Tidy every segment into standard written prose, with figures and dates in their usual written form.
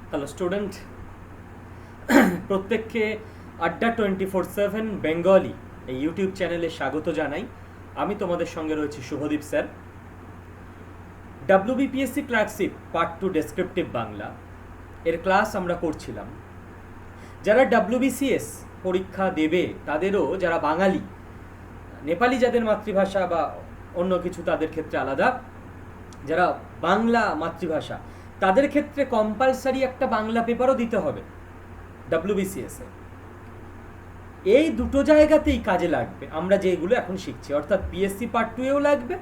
Hello student, প্রত্যেককে আড্ডা 24/7 Bengali এই ইউটিউব চ্যানেলে স্বাগত জানাই। আমি তোমাদের সঙ্গে রয়েছি Shubhadip sir. WBPSC clerkship part 2 descriptive Bangla এর ক্লাস আমরা করছিলাম। যারা WBCS পরীক্ষা দেবে তাদেরও, যারা বাঙালি, নেপালি যাদের মাতৃভাষা বা অন্য কিছু তাদের ক্ষেত্রে আলাদা, যারা বাংলা মাতৃভাষা তাদের ক্ষেত্রে কম্পালসারি একটা বাংলা পেপারও দিতে হবে WBCS এ। এই দুটো জায়গাতেই কাজে লাগবে আমরা যেগুলো এখন শিখছি, অর্থাৎ পিএসসি পার্ট 2 এও লাগবে,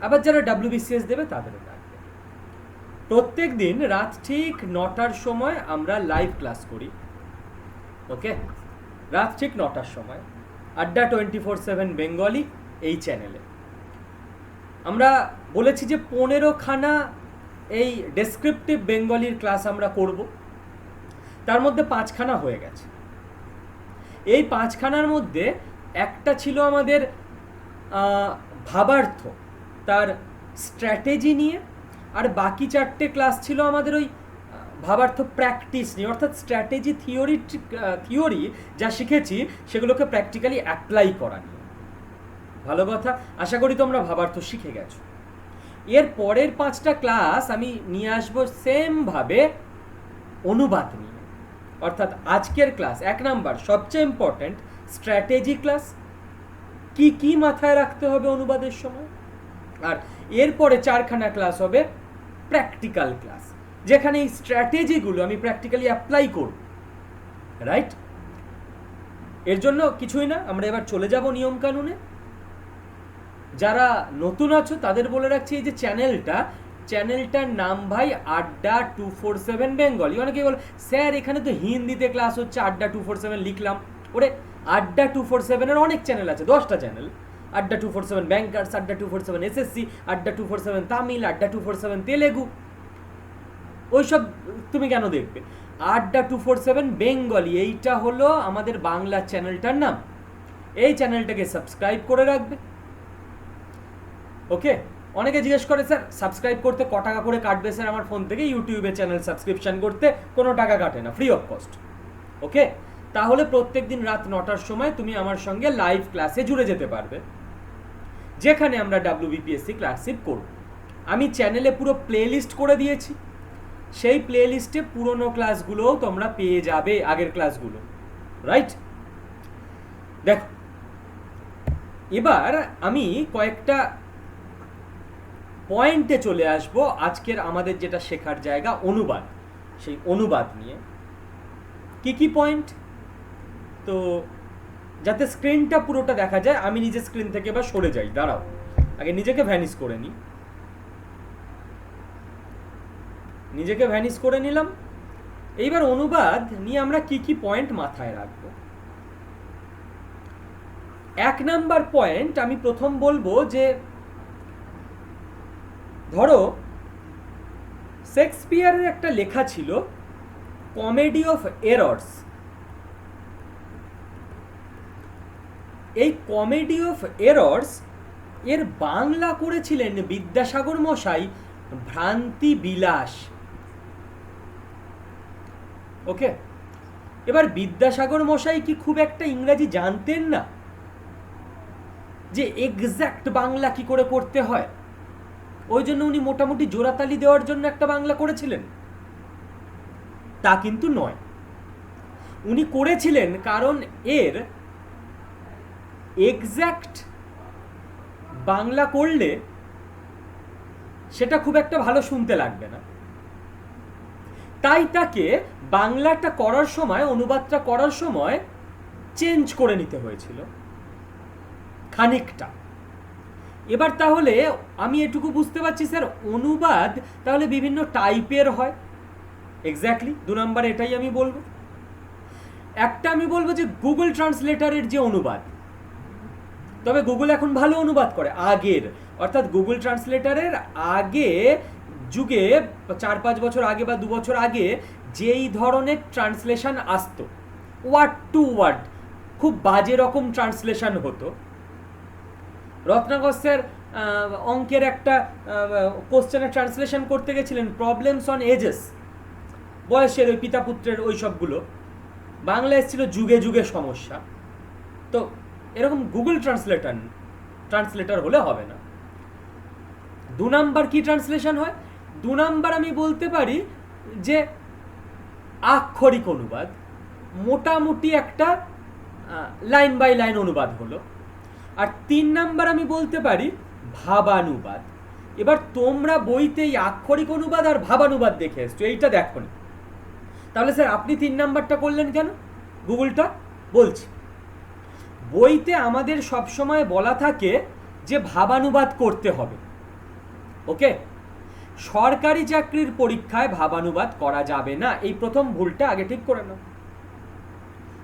আবার যারা WBCS দেবে তাদেরও লাগবে। প্রত্যেক দিন রাত ঠিক 9টার সময় আমরা লাইভ ক্লাস করি। ওকে, রাত ঠিক 9টার সময় আড্ডা 24/7 বেঙ্গলি এই চ্যানেলে। আমরা বলেছি যে 15খানা এই ডেসক্রিপটিভ বেঙ্গলির ক্লাস আমরা করব, তার মধ্যে 5খানা হয়ে গেছে। এই 5খানার মধ্যে একটা ছিল আমাদের ভাবার্থ, তার স্ট্র্যাটেজি নিয়ে, আর বাকি 4টে ক্লাস ছিল আমাদের ওই ভাবার্থ প্র্যাকটিস নিয়ে, অর্থাৎ স্ট্র্যাটেজি থিওরি যা শিখেছি সেগুলোকে প্র্যাকটিক্যালি অ্যাপ্লাই করা নিয়ে। ভালো কথা, আশা করি তোমরা ভাবার্থ শিখে গেছো। এর পরের 5টা ক্লাস আমি নিয়ে আসবো সেমভাবে অনুবাদ নিয়ে, অর্থাৎ আজকের ক্লাস 1 নাম্বার সবচেয়ে ইম্পর্ট্যান্ট স্ট্র্যাটেজি ক্লাস, কি মাথায় রাখতে হবে অনুবাদের সময়। আর এরপরে 4খানা ক্লাস হবে প্র্যাকটিক্যাল ক্লাস, যেখানে এই স্ট্র্যাটেজিগুলো আমি প্র্যাকটিক্যালি অ্যাপ্লাই করব। রাইট? এর জন্য কিছুই না, আমরা এবার চলে যাব নিয়ম কানুনে। যারা নতুন আছো তাদের বলে রাখছি, এই যে চ্যানেলটার নাম ভাই আড্ডা 247 বেঙ্গলি। অনেকেই বলে স্যার এখানে তো হিন্দিতে ক্লাস হচ্ছে, আড্ডা 247 লিখলাম। ওরে, আড্ডা 247 এর অনেক চ্যানেল আছে, 10টা চ্যানেল। আড্ডা 247 ব্যাংকার্স, আড্ডা 247 SSC, আড্ডা 247 তামিল, আড্ডা 247 তেলেগু। ওইসব তুমি কেন দেখবে? আড্ডা 247 বেঙ্গলি এইটা হলো আমাদের বাংলা চ্যানেলটার নাম। এই চ্যানেলটাকে সাবস্ক্রাইব করে রাখবে। ওকে, অনেকে জিজ্ঞেস করে স্যার সাবস্ক্রাইব করতে ক টাকা করে কাটবে স্যার আমার ফোন থেকে? ইউটিউবে চ্যানেল সাবস্ক্রিপশন করতে কোনো টাকা কাটে না, ফ্রি অফ কস্ট। ওকে, তাহলে প্রত্যেক দিন রাত 9টার সময় তুমি আমার সঙ্গে লাইভ ক্লাসে জুড়ে যেতে পারবে, যেখানে আমরা WBPSC ক্লার্কশিপ করব। আমি চ্যানেলে পুরো প্লে লিস্ট করে দিয়েছি, সেই প্লে লিস্টে পুরনো ক্লাসগুলোও তোমরা পেয়ে যাবে, আগের ক্লাসগুলো। রাইট? দেখো, এবার আমি কয়েকটা পয়েন্টে চলে আসব আজকের আমাদের যেটা শেখার জায়গা অনুবাদ, সেই অনুবাদ নিয়ে। কি পয়েন্ট? তো যাতে স্ক্রিনটা পুরোটা দেখা যায়, আমি নিজে স্ক্রিন থেকে এবার সরে যাই। দাঁড়াও, আগে নিজেকে ভ্যানিশ করে নিই। নিজেকে ভ্যানিশ করে নিলাম। এইবার অনুবাদ নিয়ে আমরা কি পয়েন্ট মাথায় রাখব। 1 নাম্বার পয়েন্ট আমি প্রথম বলবো যে, ধরো শেক্সপিয়ারের একটা লেখা ছিল কমেডি অফ এরর্স। এই কমেডি অফ এরর্স এর বাংলা করেছিলেন বিদ্যাসাগর মশাই ভ্রান্তি বিলাস। ওকে, এবার বিদ্যাসাগর মশাই কি খুব একটা ইংরাজি জানতেন না, যে এক্স্যাক্ট বাংলা কি করে করতে হয়? ওই জন্য উনি মোটামুটি জোড়াতালি দেওয়ার জন্য একটা বাংলা করেছিলেন? তা কিন্তু নয়। উনি করেছিলেন কারণ এর এক্স্যাক্ট বাংলা করলে সেটা খুব একটা ভালো শুনতে লাগবে না, তাই তাকে বাংলাটা করার সময়, অনুবাদটা করার সময় চেঞ্জ করে নিতে হয়েছিল খানিকটা। এবার তাহলে আমি এটুকু বুঝতে পারছি স্যার অনুবাদ তাহলে বিভিন্ন টাইপের হয়। এক্স্যাক্টলি 2 নাম্বার এটাই আমি বলবো। একটা আমি বলবো যে গুগল ট্রান্সলেটারের যে অনুবাদ, তবে গুগল এখন ভালো অনুবাদ করে আগের, অর্থাৎ গুগল ট্রান্সলেটারের আগে যুগে 4-5 বছর আগে বা 2 বছর আগে যেই ধরনের ট্রান্সলেশন আসতো, ওয়ার্ড টু ওয়ার্ড, খুব বাজে রকম ট্রান্সলেশন হতো। রত্নাকর স্যার অঙ্কের একটা কোশ্চেনের ট্রান্সলেশন করতে গেছিলেন, প্রবলেমস অন এজেস, বয়সের ওই পিতা পুত্রের ওই সবগুলো, বাংলা এসেছিল যুগে যুগে সমস্যা। তো এরকম গুগল ট্রান্সলেটর হলে হবে না। 2 নাম্বার কি ট্রান্সলেশন হয়? 2 নাম্বার আমি বলতে পারি যে আক্ষরিক অনুবাদ, মোটামুটি একটা লাইন বাই লাইন অনুবাদ হলো। আর 3 নাম্বার আমি বলতে পারি ভাবানুবাদ। এবার তোমরা বইতে এই আক্ষরিক অনুবাদ আর ভাবানুবাদ দেখে এসছো, এইটা দেখো নি, তাহলে স্যার আপনি 3 নাম্বারটা করলেন কেন? গুগলটা বলছি, বইতে আমাদের সবসময় বলা থাকে যে ভাবানুবাদ করতে হবে। ওকে, সরকারি চাকরির পরীক্ষায় ভাবানুবাদ করা যাবে না, এই প্রথম ভুলটা আগে ঠিক করে নাও।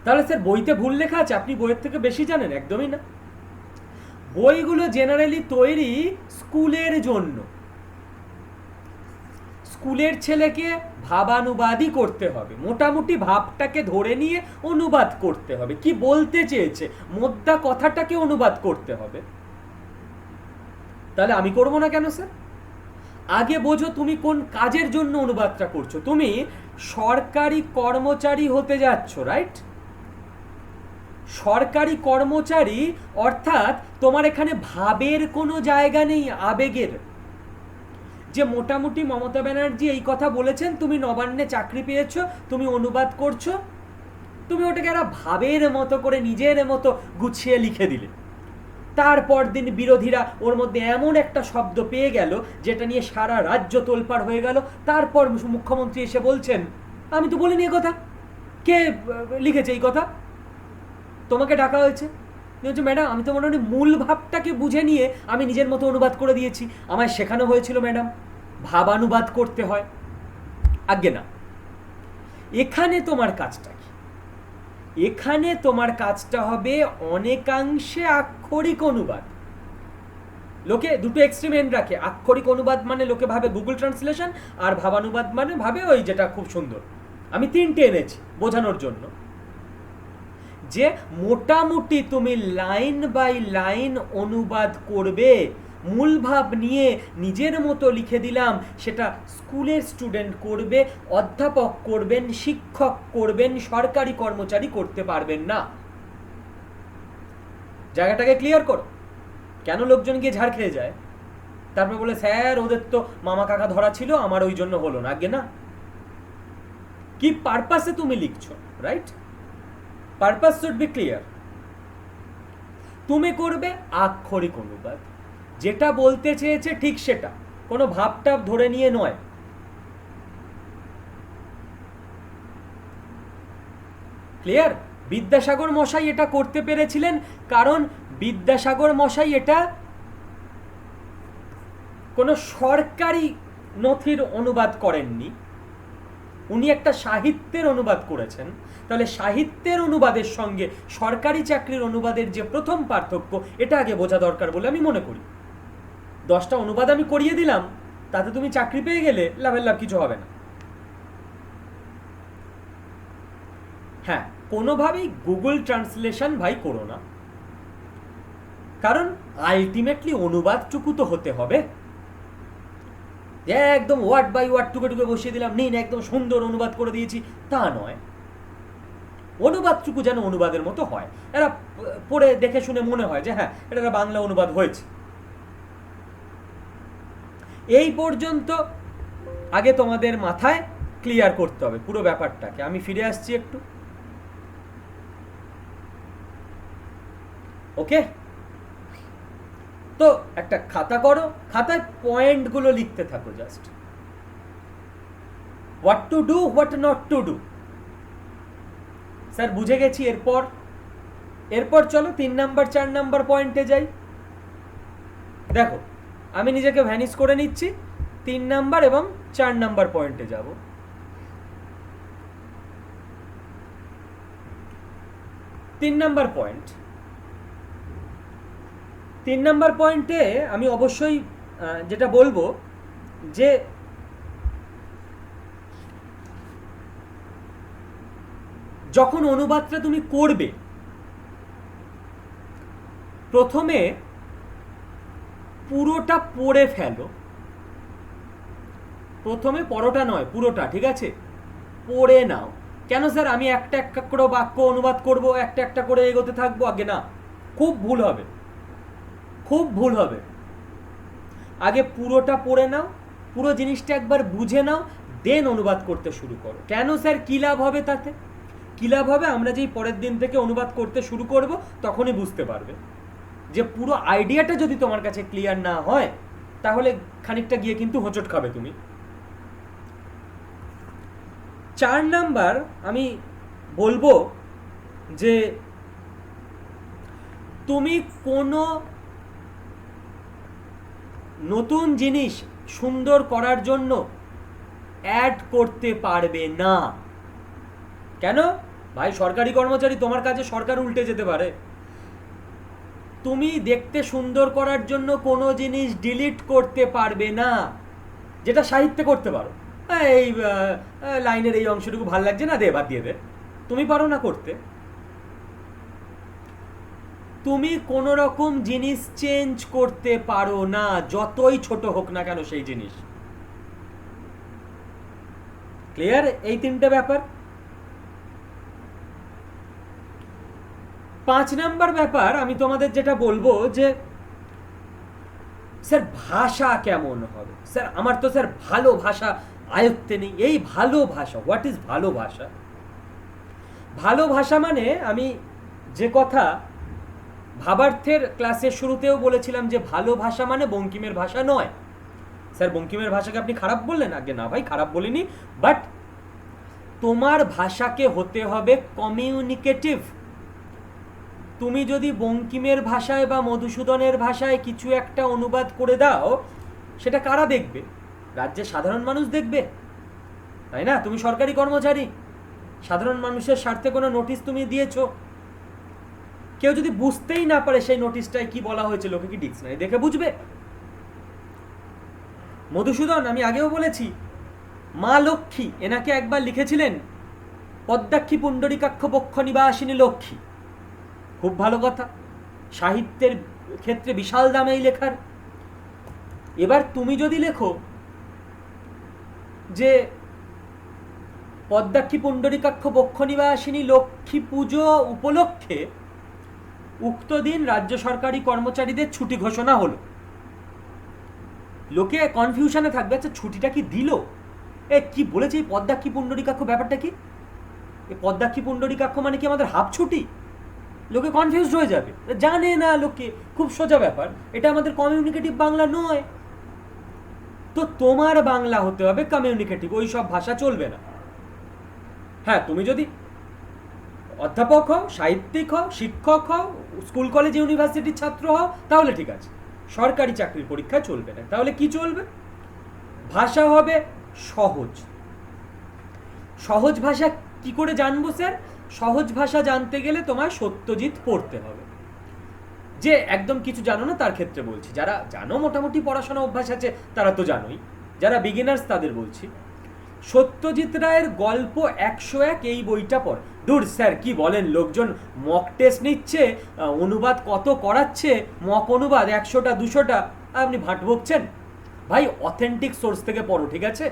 তাহলে স্যার বইতে ভুল লেখা আছে, আপনি বইয়ের থেকে বেশি জানেন? একদমই না। বইগুলো জেনারেলি তৈরি স্কুলের জন্য, স্কুলের ছেলেকে ভাবানুবাদই করতে হবে, মোটামুটি ভাবটাকে ধরে নিয়ে অনুবাদ করতে হবে, কি বলতে চেয়েছে মোদ্দা কথাটাকে অনুবাদ করতে হবে। তাহলে আমি করবো না কেন স্যার? আগে বোঝো তুমি কোন কাজের জন্য অনুবাদটা করছো। তুমি সরকারি কর্মচারী হতে যাচ্ছ, রাইট? সরকারি কর্মচারী অর্থাৎ তোমার এখানে ভাবের কোনো জায়গা নেই, আবেগের। যে মোটামুটি মমতা ব্যানার্জি এই কথা বলেছেন, তুমি নবান্নে চাকরি পেয়েছো, তুমি অনুবাদ করছো, তুমি ওটাকে একটা ভাবের মতো করে নিজের মতো গুছিয়ে লিখে দিলে। তারপর দিন বিরোধীরা ওর মধ্যে এমন একটা শব্দ পেয়ে গেল যেটা নিয়ে সারা রাজ্য তোলপাড় হয়ে গেল। তারপর মুখ্যমন্ত্রী এসে বলছেন, আমি তো বলিনি এ কথা, কে লিখেছে এই কথা? তোমাকে ডাকা হয়েছে, ম্যাডাম আমি তো মোটামুটি মূল ভাবটাকে বুঝে নিয়ে আমি নিজের মতো অনুবাদ করে দিয়েছি, আমায় শেখানো হয়েছিল ম্যাডাম ভাবানুবাদ করতে হয়। আজ্ঞে না, এখানে তোমার কাজটা কি? এখানে তোমার কাজটা হবে অনেকাংশে আক্ষরিক অনুবাদ। লোকে দুটো এক্সট্রিম এন্ড রাখে, আক্ষরিক অনুবাদ মানে লোকে ভাবে গুগল ট্রান্সলেশন, আর ভাবানুবাদ মানে ভাবে ওই যেটা খুব সুন্দর। আমি 3টে এনেছি বোঝানোর জন্য, যে মোটামুটি তুমি লাইন বাই লাইন অনুবাদ করবে, মূল ভাব নিয়ে নিজের মতো লিখে দিলাম, সেটা স্কুলের স্টুডেন্ট করবে, অধ্যাপক করবেন, শিক্ষক করবেন, সরকারি কর্মচারী করতে পারবেন না। জায়গাটাকে ক্লিয়ার করো। কেন লোকজন গিয়ে ঝাড় খেয়ে যায়, তারপর বলে স্যার ওদের তো মামা কাকা ধরা ছিল, আমার ওই জন্য হলো না। আগে না, কি পারপাসে তুমি লিখছো, right? Purpose should be clear. তুমি করবে আক্ষরিক অনুবাদ, যেটা বলতে চেয়েছে ঠিক সেটা, কোনো ভাবটাপ ধরে নিয়ে নয়। ক্লিয়ার? বিদ্যাসাগর মশাই এটা করতে পেরেছিলেন কারণ বিদ্যাসাগর মশাই এটা কোনো সরকারি নথির অনুবাদ করেননি, উনি একটা সাহিত্যের অনুবাদ করেছেন। তাহলে সাহিত্যের অনুবাদের সঙ্গে সরকারি চাকরির অনুবাদের যে প্রথম পার্থক্য, এটা আগে বোঝা দরকার বলে আমি মনে করি। 10টা অনুবাদ আমি করিয়ে দিলাম, তাতে তুমি চাকরি পেয়ে গেলে লাভের লাভ কিছু হবে না। হ্যাঁ, কোনোভাবেই গুগল ট্রান্সলেশন ভাই করো না, কারণ আলটিমেটলি অনুবাদটুকু তো হতে হবে। একদম ওয়ার্ড বাই ওয়ার্ড টুকে টুকে বসিয়ে দিলাম, নিন একদম সুন্দর অনুবাদ করে দিয়েছি, তা নয়। অনুবাদটুকু যেন অনুবাদের মতো হয়, এরা পড়ে দেখে শুনে মনে হয় যে হ্যাঁ এটা বাংলা অনুবাদ হয়েছে। এই পর্যন্ত আগে তোমাদের মাথায় ক্লিয়ার করতে হবে পুরো ব্যাপারটাকে। আমি ফিরে আসছি একটু। ওকে, তো একটা খাতা করো, খাতায় পয়েন্টগুলো লিখতে থাকো, just what to do, what not to do. Sir বুঝে গেছি, এরপর চলো 3 নাম্বার 4 নাম্বার পয়েন্টে যাই। দেখো আমি নিজেকে ভ্যানিশ করে নিচ্ছি, 3 নাম্বার এবং 4 নাম্বার পয়েন্টে যাব। তিন নাম্বার পয়েন্ট, 3 নাম্বার পয়েন্টে আমি অবশ্যই যেটা বলবো যে যখন অনুবাদটা তুমি করবে, প্রথমে পুরোটা পড়ে ফেলো। প্রথমে পড়োটা নয়, পুরোটা, ঠিক আছে? পড়ে নাও। কেন স্যার আমি একটা একটা করে বাক্য অনুবাদ করব, একটা একটা করে এগোতে থাকবো? আগে না, খুব ভুল হবে, খুব ভুল হবে। আগে পুরোটা পড়ে নাও, পুরো জিনিসটা একবার বুঝে নাও, দেন অনুবাদ করতে শুরু করো। কেন স্যার, কী লাভ হবে তাতে? কী লাভ হবে? আমরা যেই পরের দিন থেকে অনুবাদ করতে শুরু করব তখনই বুঝতে পারবে যে পুরো আইডিয়াটা যদি তোমার কাছে ক্লিয়ার না হয় তাহলে খানিকটা গিয়ে কিন্তু হোঁচট খাবে তুমি। 4 নাম্বার আমি বলবো যে তুমি কোনো নতুন জিনিস সুন্দর করার জন্য অ্যাড করতে পারবে না। কেন ভাই? সরকারি কর্মচারী, তোমার কাছে সরকার উল্টে যেতে পারে। তুমি দেখতে সুন্দর করার জন্য কোনো জিনিস ডিলিট করতে পারবে না, যেটা সাহিত্যে করতে পারো। এই লাইনের এই অংশটুকু ভাল লাগছে না, দে বাদ দিয়ে দে, তুমি পারো না করতে। তুমি কোনো রকম জিনিস চেঞ্জ করতে পারো না, যতই ছোট হোক না কেন সেই জিনিস। ক্লিয়ার এই 3টে ব্যাপার? 5 নাম্বার ব্যাপার আমি তোমাদের যেটা বলবো যে স্যার ভাষা কেমন হবে? স্যার আমার তো স্যার ভালো ভাষা আয়ত্তে নেই। এই ভালো ভাষা, হোয়াট ইজ ভালো ভাষা? ভালো ভাষা মানে আমি যে কথা ভাবার্থের ক্লাসের শুরুতেও বলেছিলাম যে ভালো ভাষা মানে বঙ্কিমের ভাষা নয়। স্যার বঙ্কিমের ভাষাকে আপনি খারাপ বললেন? আগে না ভাই, খারাপ বলিনি, বাট তোমার ভাষাকে হতে হবে কমিউনিকেটিভ। তুমি যদি বঙ্কিমের ভাষায় বা মধুসূদনের ভাষায় কিছু একটা অনুবাদ করে দাও, সেটা কারা দেখবে? রাজ্যের সাধারণ মানুষ দেখবে, তাই না? তুমি সরকারি কর্মচারী, সাধারণ মানুষের স্বার্থে কোনো নোটিশ তুমি দিয়েছো, কেউ যদি বুঝতেই না পারে সেই নোটিশটায় কি বলা হয়েছে, লোকে কি ডিকশনারি দেখে বুঝবে? মধুসূদন, আমি আগেও বলেছি, মা লক্ষ্মী এনাকে একবার লিখেছিলেন পদ্মাক্ষী পুণ্ডরীকাক্ষ বক্ষ নিবাসিনী লক্ষ্মী। খুব ভালো কথা, সাহিত্যের ক্ষেত্রে বিশাল দাম এই লেখার। এবার তুমি যদি লেখো যে পদ্মাক্ষী পুণ্ডরীকাক্ষ বক্ষ নিবাসিনী লক্ষ্মী পুজো উপলক্ষে উক্ত দিন রাজ্য সরকারি কর্মচারীদের ছুটি ঘোষণা হলো, লোকে কনফিউশনে থাকবে, আচ্ছা ছুটিটা কি দিল? কি বলেছে এই পদ্মাক্ষী পুণ্ডরীকাক্ষ, ব্যাপারটা কি? এই পদ্মাক্ষী পুণ্ডরীকাক্ষ মানে কি আমাদের হাফ ছুটি? লোকে কনফিউজড হয়ে যাবে, জানে না লোকে। খুব সোজা ব্যাপার, এটা আমাদের কমিউনিকেটিভ বাংলা নয়। তো তোমার বাংলা হতে হবে কমিউনিকেটিভ, ওই সব ভাষা চলবে না। হ্যাঁ, তুমি যদি অধ্যাপক হও, সাহিত্যিক হও, শিক্ষক হও, স্কুল কলেজ ইউনিভার্সিটির ছাত্র হও, তাহলে ঠিক আছে। সরকারি চাকরির পরীক্ষা চলবে না। তাহলে কি চলবে? ভাষা হবে সহজ। সহজ ভাষা কি করে জানবো স্যার? সহজ ভাষা জানতে গেলে তোমার সত্যজিৎ পড়তে হবে। যে একদম কিছু জানো না তার ক্ষেত্রে বলছি, যারা জানো মোটামুটি পড়াশোনা অভ্যাস আছে তারা তো জানোই, যারা বিগিনার্স তাদের বলছি। সত্যজিৎ রায়ের গল্প 101 এই বইটা পড়। দূর স্যার কি বলেন, লোকজন মক টেস্ট নিচ্ছে, অনুবাদ কত করাচ্ছে, মক অনুবাদ 100টা 200টা, আপনি ভাট বকছেন? ভাই অথেন্টিক সোর্স থেকে পড়ো, ঠিক আছে?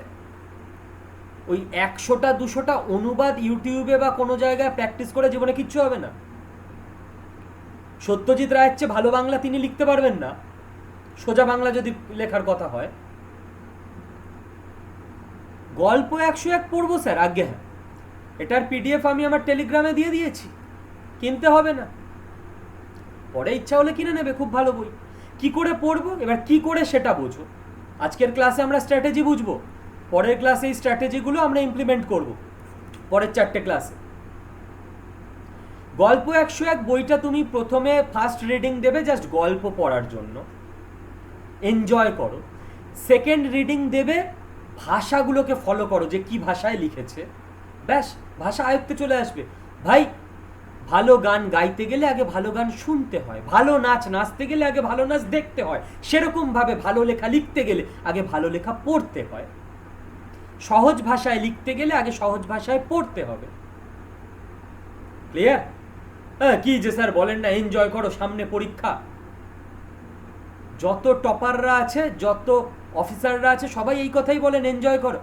ওই 100টা 200টা অনুবাদ ইউটিউবে বা কোনো জায়গায় প্র্যাকটিস করে জীবনে কিচ্ছু হবে না। সত্যজিৎ রায়ের চেয়ে ভালো বাংলা তিনি লিখতে পারবেন না, সোজা বাংলা যদি লেখার কথা হয়। গল্প 101 পড়বো স্যার? আজ্ঞে হ্যাঁ, এটার পিডিএফ আমি আমার টেলিগ্রামে দিয়ে দিয়েছি, কিনতে হবে না, পরে ইচ্ছা হলে কিনে নেবে, খুব ভালো বই। কি করে পড়বো? এবার কি করে সেটা বোঝো। আজকের ক্লাসে আমরা স্ট্র্যাটেজি বুঝবো, পরের ক্লাসে এই স্ট্র্যাটেজিগুলো আমরা ইমপ্লিমেন্ট করব পরের 4টে ক্লাসে। গল্প 101 বইটা তুমি প্রথমে ফার্স্ট রিডিং দেবে জাস্ট গল্প পড়ার জন্য, এনজয় করো। সেকেন্ড রিডিং দেবে ভাষাগুলোকে ফলো করো, যে কি ভাষায় লিখেছে, ব্যাস ভাষা আয়ত্তে চলে আসবে। ভাই ভালো গান গাইতে গেলে আগে ভালো গান শুনতে হয়, ভালো নাচ নাচতে গেলে আগে ভালো নাচ দেখতে হয়, সেরকমভাবে ভালো লেখা লিখতে গেলে আগে ভালো লেখা পড়তে হয়। সহজ ভাষায় লিখতে গেলে আগে সহজ ভাষায় পড়তে হবে। ক্লিয়ার? হ্যাঁ, কি যে স্যার বলেন না এনজয় করো, সামনে পরীক্ষা। যত টপাররা আছে, যত অফিসাররা আছে, সবাই এই কথাই বলেন এনজয় করো।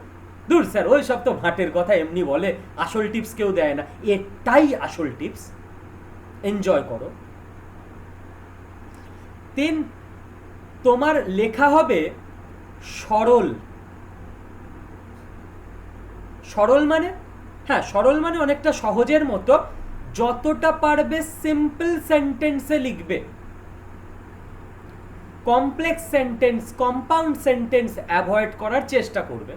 দূর স্যার, ওই সব তো ভাটের কথা, এমনি বলে, আসল টিপস কেউ দেয় না। এটাই আসল টিপস, এনজয় করো। তিন, তোমার লেখা হবে সরল। সরল মানে, হ্যাঁ সরল মানে অনেকটা সহজের মতো, যতটা পারবে সিম্পল সেন্টেন্সে লিখবে, complex sentence, compound sentence avoid করার চেষ্টা করবে।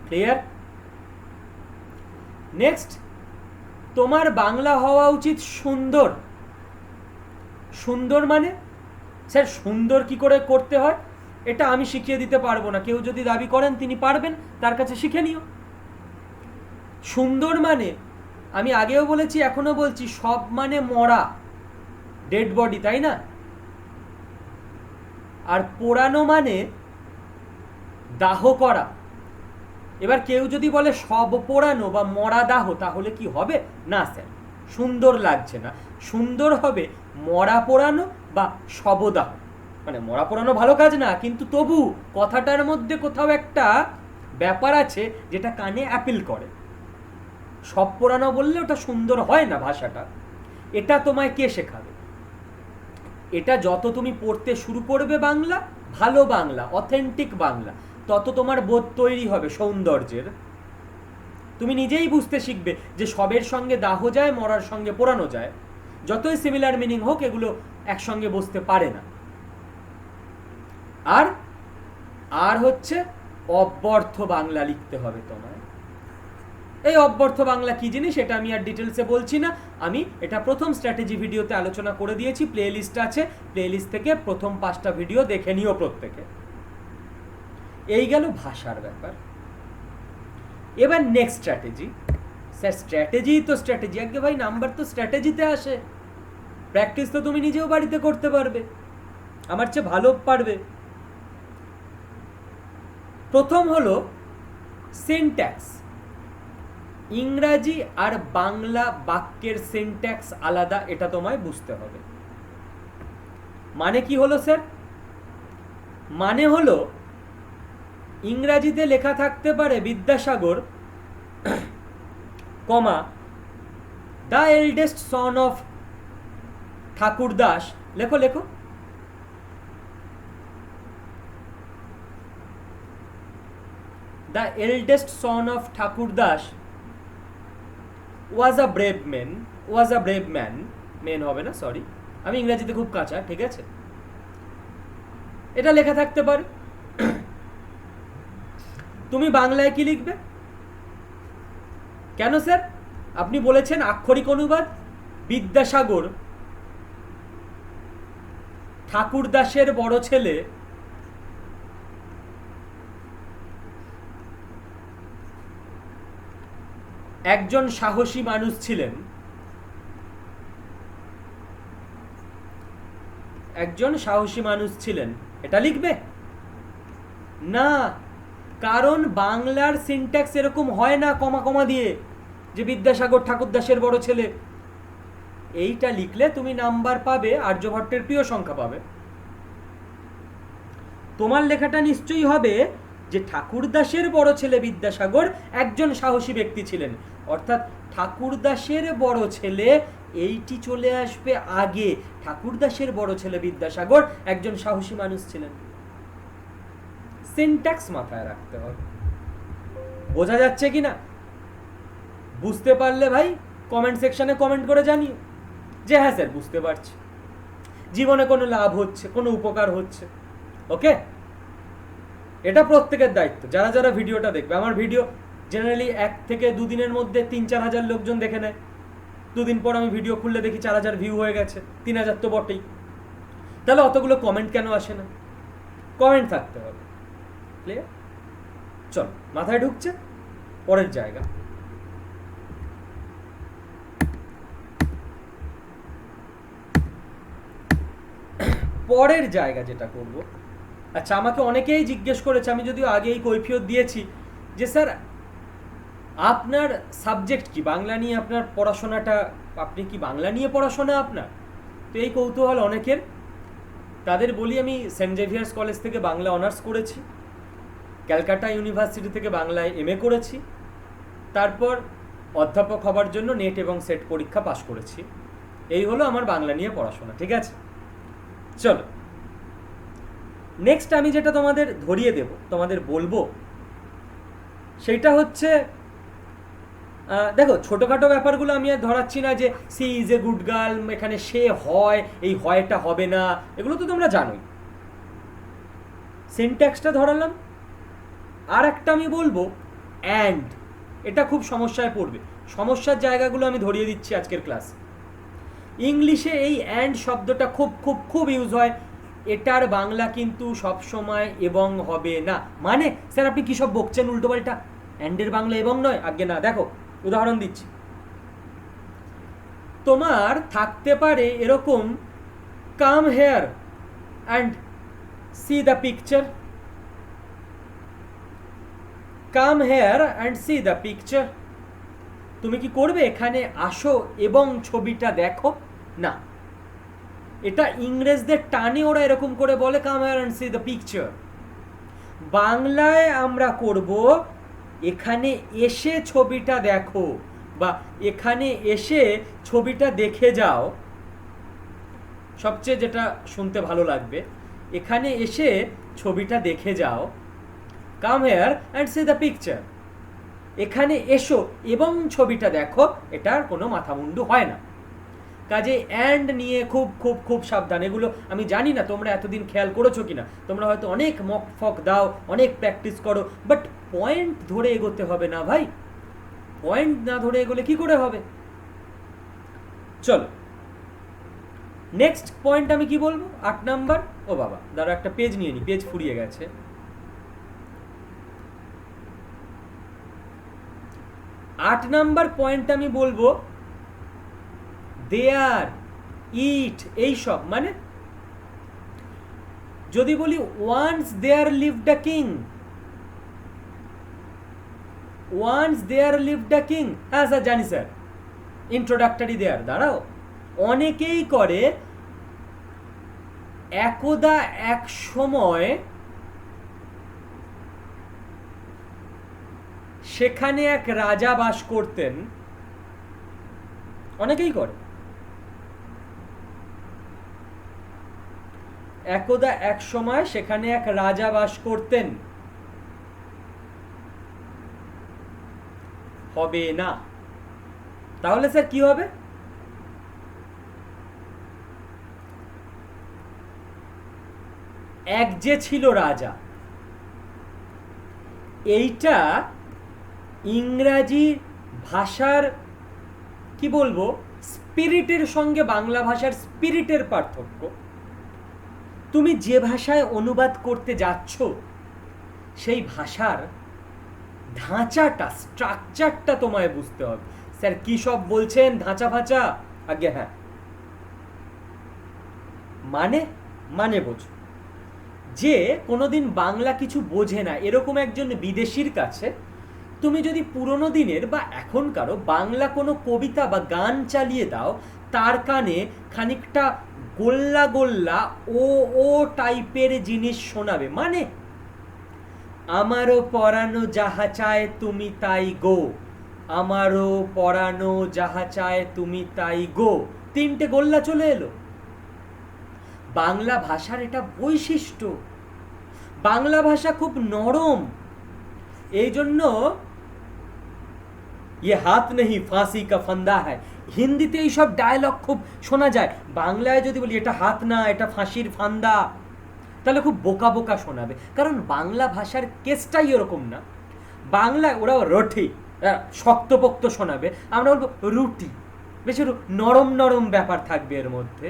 ক্লিয়ার? নেক্সট, তোমার বাংলা হওয়া উচিত সুন্দর। সুন্দর মানে, স্যার সুন্দর কি করে করতে হয় এটা আমি শিখিয়ে দিতে পারবো না, কেউ যদি দাবি করেন তিনি পারবেন, তার কাছে শিখে নিও। সুন্দর মানে, আমি আগেও বলেছি এখনো বলছি, সব মানে মরা, ডেড বডি, তাই না? আর পোড়ানো মানে দাহ করা। এবার কেউ যদি বলে সব পোড়ানো বা মরা দাহ, তাহলে কি হবে? না স্যার, সুন্দর লাগছে না। সুন্দর হবে মরা পোড়ানো বা শবদাহ। মানে মরা পোড়ানো ভালো কাজ না, কিন্তু তবু কথাটার মধ্যে কোথাও একটা ব্যাপার আছে যেটা কানে অ্যাপিল করে। সব পোড়ানো বললে ওটা সুন্দর হয় না ভাষাটা। এটা তোমায় কে শেখাবে? এটা যত তুমি পড়তে শুরু করবে বাংলা, ভালো বাংলা, অথেন্টিক বাংলা, তত তোমার বোধ তৈরি হবে সৌন্দর্যের। তুমি নিজেই বুঝতে শিখবে যে সবের সঙ্গে দাহ যায়, মরার সঙ্গে পোড়ানো যায়। যতই সিমিলার মিনিং হোক, এগুলো একসঙ্গে বসতে পারে না। আর আর হচ্ছে অব্যর্থ বাংলা লিখতে হবে তোমায়। এই অব্যর্থ বাংলা কি জিনিস এটা আমি আর ডিটেলসে বলছি না, আমি এটা প্রথম স্ট্র্যাটেজি ভিডিওতে আলোচনা করে দিয়েছি, প্লে লিস্ট আছে, প্লে লিস্ট থেকে প্রথম 5টা ভিডিও দেখে নিও প্রত্যেকে। এই গেল ভাষার ব্যাপার। এবার নেক্সট স্ট্র্যাটেজি। স্যার স্ট্র্যাটেজি তো স্ট্র্যাটেজি, আগে ভাই নাম্বার তো স্ট্র্যাটেজিতে আসে, প্র্যাকটিস তো তুমি নিজেও বাড়িতে করতে পারবে, আমার চেয়ে ভালো পারবে। প্রথম হলো সিনট্যাক্স। ইংরাজি আর বাংলা বাক্যের সিনট্যাক্স আলাদা, এটা তোমায় বুঝতে হবে। মানে কি হলো স্যার? মানে হলো ইংরাজিতে লেখা থাকতে পারে Vidyasagar, comma the eldest son of Thakurdas, লেখো লেখো, the eldest son of Thakurdas was a brave man, was a brave man, men হবে না, সরি আমি ইংরেজিতে খুব কাঁচা, ঠিক আছে, এটা লেখা থাকতে পারে। তুমি বাংলায় কি লিখবে? কেন স্যার? আপনি বলেছেন আক্ষরিক অনুবাদ, বিদ্যাসাগর ঠাকুরদাসের বড় ছেলে, একজন সাহসী মানুষ ছিলেন, একজন সাহসী মানুষ ছিলেন, এটা লিখবে না, কারণ বাংলার সিনট্যাক্স এরকম হয় না কমা কমা দিয়ে যে বিদ্যাসাগর ঠাকুরদাসের বড় ছেলে। এইটা লিখলে তুমি নাম্বার পাবে, আর্যভট্টের প্রিয় সংখ্যা পাবে। তোমার লেখাটা নিশ্চয়ই হবে যে ঠাকুরদাসের বড় ছেলে বিদ্যাসাগর একজন সাহসী ব্যক্তি ছিলেন, অর্থাৎ ঠাকুরদাসের বড় ছেলে, এইটি চলে আসবে আগে। ঠাকুরদাসের বড় ছেলে বিদ্যাসাগর একজন সাহসী মানুষ ছিলেন। সিনট্যাক্স মাথায় রাখতে হবে। বোঝা যাচ্ছে কি না? বুঝতে পারলে ভাই কমেন্ট সেকশনে কমেন্ট করে জানিও যে হ্যাঁ স্যার বুঝতে পারছি, জীবনে কোনো লাভ হচ্ছে, কোনো উপকার হচ্ছে। ওকে, এটা প্রত্যেকের দায়িত্ব। যারা যারা ভিডিওটা দেখবে, আমার ভিডিও জেনারেলি 1 থেকে 2 দিনের মধ্যে 3-4 হাজার লোকজন দেখে নেয়। 2 দিন পর আমি ভিডিও খুললে দেখি 4,000 ভিউ হয়ে গেছে, 3,000 তো বটেই। তাহলে অতগুলো কমেন্ট কেন আসে না? কমেন্ট থাকতে হবে। ক্লিয়ার? চল, মাথায় ঢুকছে? পরের জায়গা, পরের জায়গা যেটা করব। আচ্ছা, আমাকে অনেকেই জিজ্ঞেস করেছে, আমি যদিও আগেই কৈফিয়ত দিয়েছি, যে স্যার আপনার সাবজেক্ট কি, বাংলা নিয়ে আপনার পড়াশোনাটা, আপনি কি বাংলা নিয়ে পড়াশোনা আপনার? তো এই কৌতূহল অনেকের। তাদের বলি আমি সেন্ট জেভিয়ার্স কলেজ থেকে বাংলা অনার্স করেছি, ক্যালকাটা ইউনিভার্সিটি থেকে বাংলায় এমএ করেছি, তারপর অধ্যাপক হবার জন্য নেট এবং সেট পরীক্ষা পাশ করেছি। এই হলো আমার বাংলা নিয়ে পড়াশোনা, ঠিক আছে? চলো নেক্সট আমি যেটা তোমাদের ধরিয়ে দেব, তোমাদের বলবো, সেটা হচ্ছে দেখো ছোটোখাটো ব্যাপারগুলো আমি আর ধরাচ্ছি না, যে she is a good girl, এখানে সে হয়, এই হয়টা হবে না, এগুলো তো তোমরা জানোই। সিনট্যাক্সটা ধরালাম। আর একটা আমি বলবো অ্যান্ড, এটা খুব সমস্যায় পড়বে। সমস্যার জায়গাগুলো আমি ধরিয়ে দিচ্ছি আজকের ক্লাস। ইংলিশে এই অ্যান্ড শব্দটা খুব খুব খুব ইউজ হয়, এটার বাংলা কিন্তু সবসময় এবং হবে না। মানে স্যার আপনি কী সব বকছেন উল্টোপাল্টা, অ্যান্ডের বাংলা এবং নয়? আজ্ঞে না। দেখো উদাহরণ দিচ্ছি, তোমার থাকতে পারে এরকম, come here and see the picture, come here and see the picture. তুমি কি করবে? এখানে আসো এবং ছবিটা দেখো? না, এটা ইংরেজদের টানে ওরা এরকম করে বলে, come here and see the picture. বাংলায় আমরা করব, এখানে এসে ছবিটা দেখো, বা এখানে এসে ছবিটা দেখে যাও। সবচেয়ে যেটা শুনতে ভালো লাগবে, এখানে এসে ছবিটা দেখে যাও, come here and see the picture. এখানে এসো এবং ছবিটা দেখো, এটার কোনো মাথামুন্ডু হয় না। কাজে অ্যান্ড নিয়ে খুব খুব খুব সাবধান। এগুলো আমি জানি না তোমরা এতদিন খেয়াল করেছো কিনা, তোমরা হয়তো অনেক মক ফক দাও, অনেক প্র্যাকটিস করো, বাট পয়েন্ট ধরে এগোতে হবে না ভাই। পয়েন্ট না ধরে এগোলে কি করে হবে? চলো নেক্সট পয়েন্ট আমি কি বলবো, 8 নাম্বার। ও বাবা দাঁড়া, একটা পেজ নিয়ে নি, পেজ ফুরিয়ে গেছে। 8 নাম্বার পয়েন্ট আমি বলবো, দেয়ার, ইট, এইসব। মানে যদি বলি once there lived a king, once there lived a king, হ্যাঁ স্যার জানি স্যার, ইন্ট্রোডাক্টরি দেয়ার। দাঁড়াও, অনেকেই করে একদা এক সময় সেখানে এক রাজা বাস করতেন, অনেকেই করে একদা এক সময় সেখানে এক রাজা বাস করতেন, হবে না। তাহলে স্যার কি হবে? এক যে ছিল রাজা, এইটা ইংরাজি ভাষার কি বলবো, স্পিরিটের সঙ্গে বাংলা ভাষার স্পিরিটের পার্থক্য। তুমি যে ভাষায় অনুবাদ করতে যাচ্ছ সেই ভাষার ধাঁচাটা, স্ট্রাকচারটা তোমায় বুঝতে হবে। স্যার কি সব বলছেন, ধাঁচা ভাঁচা? আগে হ্যাঁ, মানে মানে বোঝো। যে কোনোদিন বাংলা কিছু বোঝে না এরকম একজন বিদেশির কাছে তুমি যদি পুরনো দিনের বা এখনকারও বাংলা কোনো কবিতা বা গান চালিয়ে দাও, তার কানে খানিকটা গোল্লা গোল্লা ও ও টাইপের জিনিস শোনাবে। মানে আমারও পরানো যাহা চায় তুমি তাই গো, আমারও পরানো যাহা চায় তুমি তাই গো, 3টে গোল্লা চলে এলো। বাংলা ভাষার এটা বৈশিষ্ট্য। বাংলা ভাষা খুব নরম, এই জন্য ये हाथ नहीं फांसी का फंदा है, হিন্দিতে এইসব ডায়লগ খুব শোনা যায়। বাংলায় যদি বলি এটা হাত না, এটা ফাঁসির ফান্দা, তাহলে খুব বোকা বোকা শোনাবে, কারণ বাংলা ভাষার কেসটাই এরকম না। বাংলায় ওরা রটি, শক্তপোক্ত শোনাবে, আমরা বলবো রুটি, বেশ নরম নরম ব্যাপার থাকবে এর মধ্যে।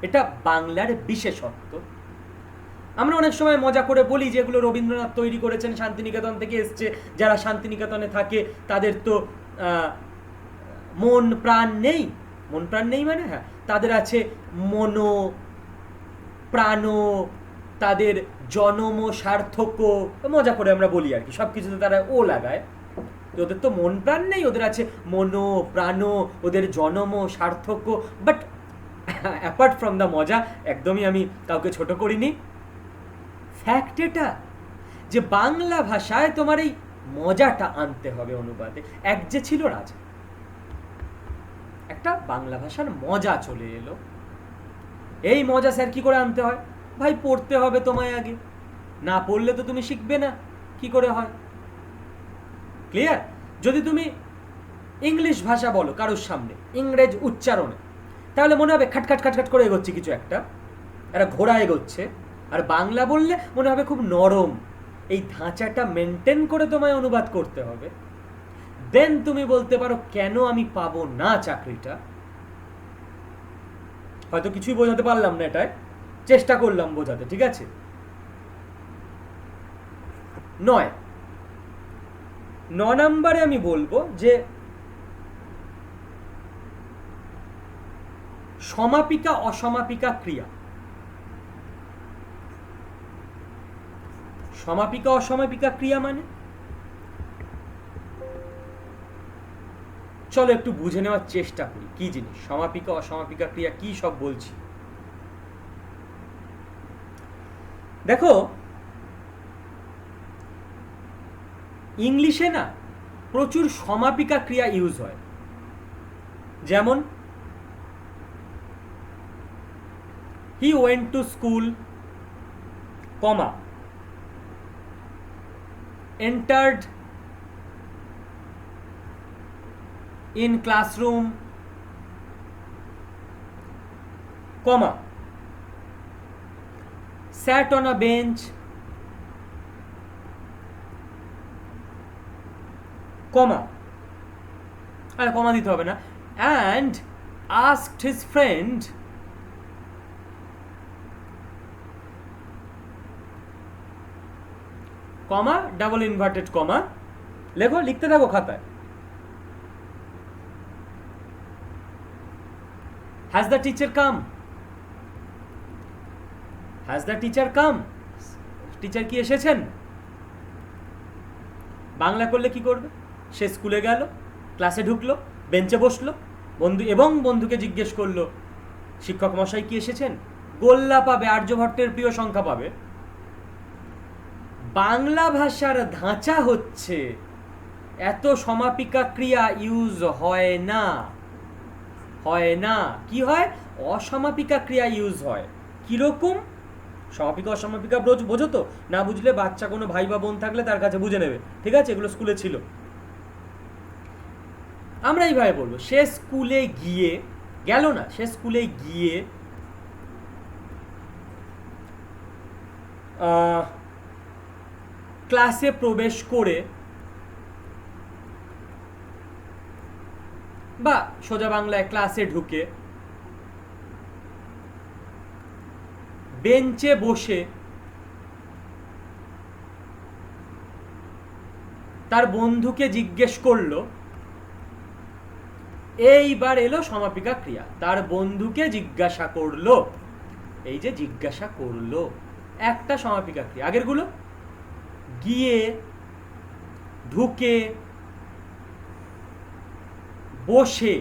এটা বাংলার বিশেষত্ব। আমরা অনেক সময় মজা করে বলি যে এগুলো রবীন্দ্রনাথ তৈরি করেছেন, শান্তিনিকেতন থেকে এসছে। যারা শান্তিনিকেতনে থাকে তাদের তো মন প্রাণ নেই, মন প্রাণ নেই মানে হ্যাঁ, তাদের আছে মনো প্রাণ, তাদের জনম সার্থক, মজা করে আমরা বলি আর কি, সব কিছুতে তারা ও লাগায়। ওদের তো মন প্রাণ নেই, ওদের আছে মনো প্রাণ, ওদের জনম সার্থক। বাট অ্যাপার্ট ফ্রম দ্য মজা, একদমই আমি কাউকে ছোট করিনি, ফ্যাক্ট এটা। যে বাংলা ভাষায় তোমার এই মজাটা আনতে হবে অনুবাদে। এক যে ছিল রাজা, একটা বাংলা ভাষার মজা চলে এলো। এই মজা স্যার কি করে আনতে হয়? ভাই পড়তে হবে তোমায় আগে, না পড়লে তো তুমি শিখবে না কি করে হয়। ক্লিয়ার? যদি তুমি ইংলিশ ভাষা বলো কারোর সামনে ইংরেজ উচ্চারণে, তাহলে মনে হবে খাটখাট খাটখাট করে এগোচ্ছে কিছু একটা ঘোড়া এগোচ্ছে। আর বাংলা বললে মনে হবে খুব নরম। এই ধাঁচাটা মেনটেন করে তোমায় অনুবাদ করতে হবে। দেন তুমি বলতে পারো কেন আমি পাবো না চাকরিটা। হয়তো কিছুই বোঝাতে পারলাম না, এটাই চেষ্টা করলাম বোঝাতে, ঠিক আছে? 9 নম্বরে আমি বলবো যে সমাপিকা অসমাপিকা ক্রিয়া। সমাপিকা অসমাপিকা ক্রিয়া মানে, চলো একটু বুঝে নেওয়ার চেষ্টা করি কি জিনিস সমাপিকা অসমাপিকা ক্রিয়া, কি সব বলছি। দেখো ইংলিশে না প্রচুর সমাপিকা ক্রিয়া ইউজ হয়। যেমন he went to school, comma, entered in classroom, comma, sat on a bench, comma, আর কমা দিতে হবে না, and asked his friend comma double inverted comma, লেখো, লিখতে থাকো খাতায়। Has the teacher come? Has the teacher come? Teacher কি এসেছেন? বাংলা করলে কি করবে? সে স্কুলে গেল, ক্লাসে ঢুকলো, বেঞ্চে বসলো, বন্ধুকে জিজ্ঞেস করলো শিক্ষক মশাই কি এসেছেন? গোল্লা পাবে, আর্যভট্টের প্রিয় সংখ্যা পাবে। বাংলা ভাষার ধাঁচা হচ্ছে এত সমাপিকা ক্রিয়া ইউজ হয় না। কি হয়? অসমাপিকা ক্রিয়া ইউজ হয়। কিরকম? সমাপিকা অসমাপিকা বোঝো তো? না বুঝলে বাচ্চা কোনো ভাই বা বোন থাকলে তার কাছে বুঝে নেবে, ঠিক আছে? এগুলো স্কুলে ছিল। আমরা এইভাবে বলবো, সে স্কুলে গিয়ে, গেল না, সে স্কুলে গিয়ে ক্লাসে প্রবেশ করে, বা সোজা বাংলায় ক্লাসে ঢুকে বেঞ্চে বসে তার বন্ধুকে জিজ্ঞেস করলো। এইবার এলো সমাপিকা ক্রিয়া, তার বন্ধুকে জিজ্ঞাসা করলো। এই যে জিজ্ঞাসা করলো একটা সমাপিকা ক্রিয়া। আগেরগুলো গিয়ে, ঢুকে, বসে,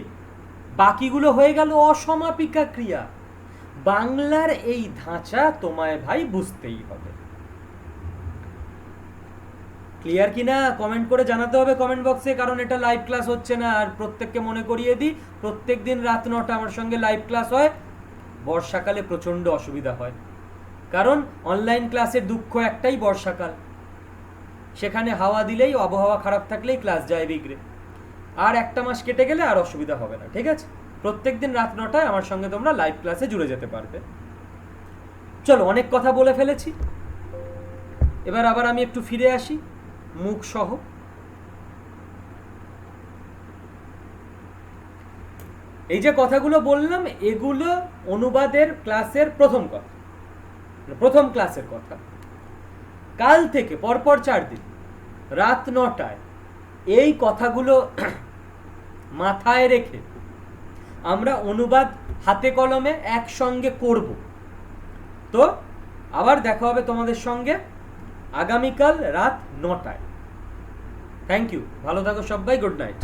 বাকিগুলো হয়ে গেল অসমাপিকা ক্রিয়া। বাংলার এই ধাঁচা তোমায় ভাই বুঝতেই হবে। ক্লিয়ার কিনা কমেন্ট করে জানাতে হবে কমেন্ট বক্সে, কারণ এটা লাইভ ক্লাস হচ্ছে না। আর প্রত্যেককে মনে করিয়ে দিই, প্রত্যেক দিন রাত 9টা আমার সঙ্গে লাইভ ক্লাস হয়। বর্ষাকালে প্রচণ্ড অসুবিধা হয়, কারণ অনলাইন ক্লাসের দুঃখ একটাই, বর্ষাকাল। সেখানে হাওয়া দিলেই, আবহাওয়া খারাপ থাকলেই ক্লাস যায় বিগড়ে। আর একটা মাস কেটে গেলে আর অসুবিধা হবে না, ঠিক আছে? প্রত্যেক দিন রাত 9টায় আমার সঙ্গে তোমরা লাইভ ক্লাসে জুড়ে যেতে পারবে। চলো, অনেক কথা বলে ফেলেছি, এবার আবার আমি একটু ফিরে আসি মুখ সহ। এই যে কথাগুলো বললাম, এগুলো অনুবাদের ক্লাসের প্রথম কথা, প্রথম ক্লাসের কথা। কাল থেকে পরপর 4 দিন রাত 9টায় এই কথাগুলো মাথায় রেখে আমরা অনুবাদ হাতে কলমে একসঙ্গে করব। তো আবার দেখা হবে তোমাদের সঙ্গে আগামীকাল রাত 9টায়। থ্যাংক ইউ, ভালো থাকো সবাই, গুড নাইট।